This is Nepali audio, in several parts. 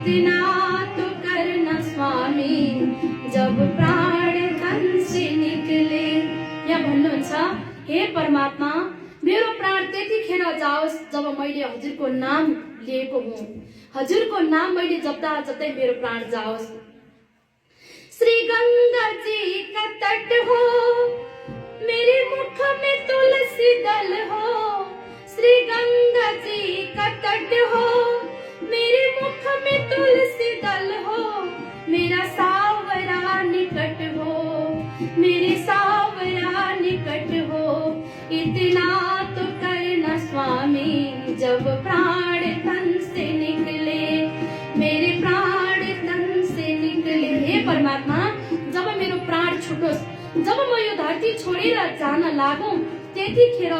इतना तो करना स्वामी जब प्राण तन से निकले। यहाँ भन्नुहुन्छ, हे परमात्मा, मेरो प्राण त्यतिखेर जाओस् जब मैले हजुरको नाम लिएको हुँ। हजुरको नाम मैले जप्दा जप्दै मेरो प्राण जाओस्। श्री गंगा जी का तट हो, मेरे मुख में तुलसी दल हो। श्री गंगा जी का तट हो, मेरे मुख में तुलसी दल हो। मेरा सावरा निकट हो, मेरे सावरा निकट हो। इतना तो करना स्वामी जब प्राण तन से निकले, मेरे प्राण तन से निकले। हे परमात्मा, जब मेरो प्राण छुटोस्, जब म यो धरती छोडेर जान लागौं, त्यतिखेर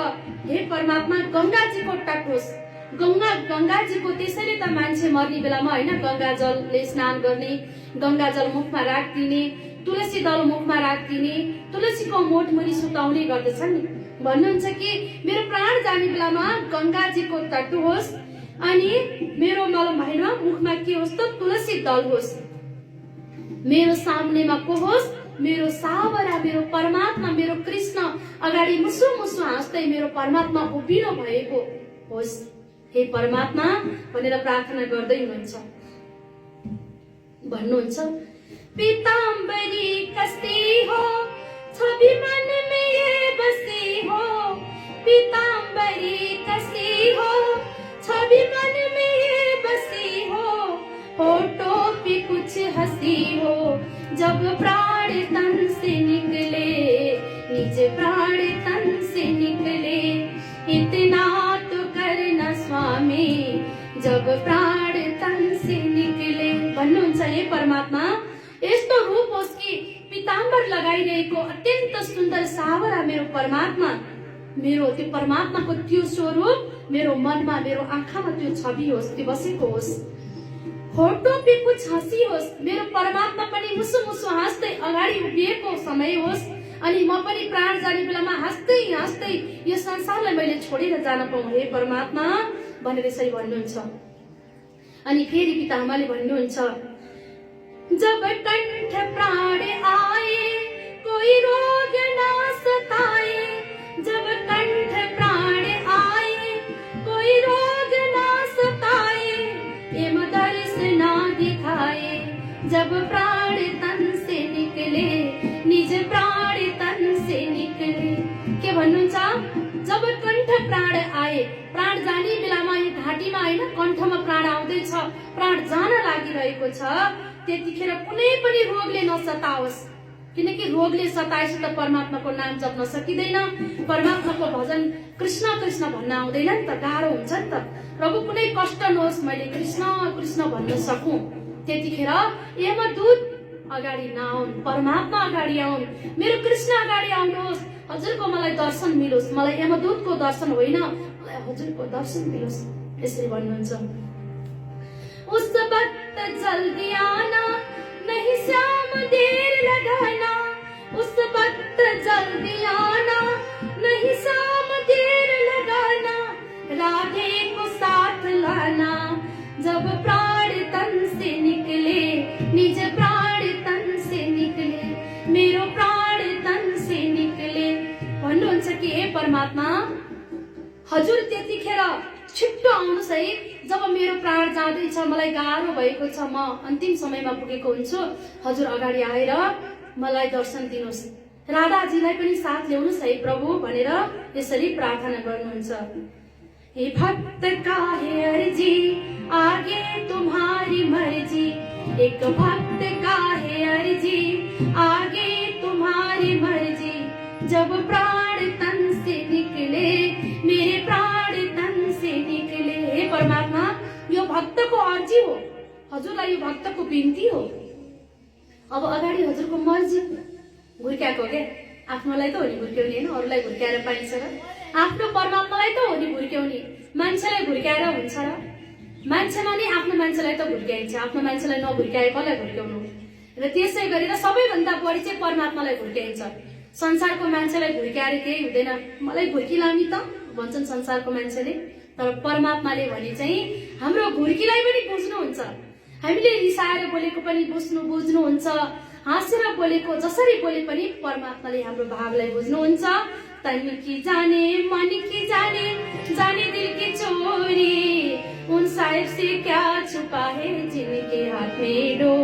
हे परमात्मा गंगाजीको तट होस्। गंगाजीको त्यसैले त मान्छे मर्ने बेलामा हैन गंगाजलले स्नान गर्ने, गंगाजल मुखमा राखिदिने, तुलसी दल मुखमा राखिदिने, तुलसीको मोठ मुनि सुताउने गर्दछन् नि। भन्नुहुन्छ कि मेरो प्राण जाने बेलामा गंगाजीको तट होस् अनि मेरो मलम हैन मुखमा के होस् त तुलसी दल होस्। मेरो सामनेमा को होस्? मेरो सावरा, मेरो परमात्मा, मेरो कृष्ण अगाडि मुसु मुसु हाँस्दै मेरो परमात्मा उभिनु भएको होस्। हे परमात्मा भनेर प्रार्थना गर्दै हुनुहुन्छ। भन्नुहुन्छ, पीताम्बरी कस्ती हो, छवि मन में ये बसी हो। पीताम्बरी कस्ती हो, छवि मन में ये बसी हो। होठों पे कुछ हंसी हो, जब प्राण तन से निकले, निज प्राण तन से निकले। इतना तो करना स्वामी जब प्राण तन से निकले। भन्नुहुन्छ, हे परमात्मा, यस्तो रूप होस् कि पीताम्बर लगाइरहेको अत्यन्त सुन्दर सावरा मेरो परमात्मा, मेरो त्यो परमात्माको त्यो स्वरूप मेरो मनमा, मेरो आँखामा त्यो छवि होस्, त्यो बसेको होस्। होठों पे कुछ हँसी होस्, मेरो परमात्मा पनि मुसु मुसु हाँस्दै अगाडि उभिएको समय होस् अनि म पनि प्राण जाने बेलामा हाँस्दै हाँस्दै यो संसारलाई मैले छोडेर जान पाऊँ। हे परमात्मा भनेर यसरी भन्नुहुन्छ। अनि फेरि पितामहले भन्नुहुन्छ, जब कंठ प्राण आए कोई रोग ना सताए। जब कंठ प्राण आए कोई रोग ना सताए। एम दर्श ना दिखाए जब प्राण तन से निकले, निज प्राण तन से निकले। के भन्नुहुन्छ, जब कण्ठ प्राण आए, प्राण जाने बेलामा यो घाँटीमा हैन कण्ठमा प्राण आउँदैछ, प्राण जान लागिरहेको छ, त्यतिखेर कुनै पनि रोगले नसताओस्। किनकि रोगले सताएपछि त परमात्माको नाम जप्न सकिँदैन, परमात्माको भजन कृष्ण कृष्ण भन्न आउँदैन नि त, गाह्रो हुन्छ नि त। प्रभु कुनै कष्ट नहोस्, मैले कृष्ण कृष्ण भन्न सकूं, त्यतिखेर यमदूत अगाडि नआउन्, परमात्मा अगाडि आउन्, मेरो कृष्ण अगाडि आउनुहोस्, हजुरको मलाई दर्शन मिलोस्। मलाई यमदूतको दर्शन होइन, मलाई हजुरको दर्शन मिलोस्। यसरी भन्नुहुन्छ, उस वक्त जल्दी आना, नहीं श्याम देर लगाना। उस वक्त जल्दी आना, नहीं श्याम देर लगाना। राधे को साथ लाना, जब प्राण तन से निकले, निज प्राण तन से निकले, मेरो प्राण तन से निकले। भन्नुहुन्छ कि हे परमात्मा, हजुर त्यतिखेर छिट्टो आउनुहोस् है, जब मेरो प्राण जाँदैछ, मलाई गाह्रो भएको छ, म अन्तिम समयमा पुगेको हुन्छु, हजुर अगाडि आएर मलाई दर्शन दिनुहोस्। राधाजीलाई पनि साथ ल्याउनुहोस् है प्रभु भनेर यसरी प्रार्थना गर्नुहुन्छ। हे भक्त का है अर्जी, आगे तुम्हारी मर्जी। एक भक्त का है अर्जी, आगे तुम्हारी मर्जी। जब प्राण तन से निकले, मेरे प्राण तन से निकले। हे परमात्मा, यो भक्तको अर्जी हो, हजुरलाई यो भक्तको बिन्ती हो। अब अगाडि हजुरको मर्जी घुर्क्याएको के, आफ्नोलाई त हो नि घुर्क्याउने हैन, अरूलाई घुर्क्याएर पाइन्छ र? आफ्नो परमात्मालाई त हो नि घुर्क्याउने, मान्छेलाई घुर्क्याएर हुन्छ र? मान्छेमा नि आफ्नो मान्छेलाई त घुर्क्याइन्छ, आफ्नो मान्छेलाई नघुर्क्याए कसलाई घुर्क्याउनु? र त्यसै गरेर सबैभन्दा बढी चाहिँ परमात्मालाई घुर्क्याइन्छ। संसारको मान्छेलाई घुर्क्याएर केही हुँदैन, मलाई घुर्किलामी त भन्छन् संसारको मान्छेले, तर परमात्माले भने चाहिँ हाम्रो घुर्कीलाई पनि बुझ्नुहुन्छ। हामीले रिसाएर बोलेको पनि बुझ्नुहुन्छ, हाँसेर बोलेको जसरी बोले पनि परमात्माले हाम्रो भावलाई बुझ्नुहुन्छ। तन की जाने मन की जाने जाने दिल की चोरी, उन साहिब से क्या छुपा है जिनके हाथ में डोरी।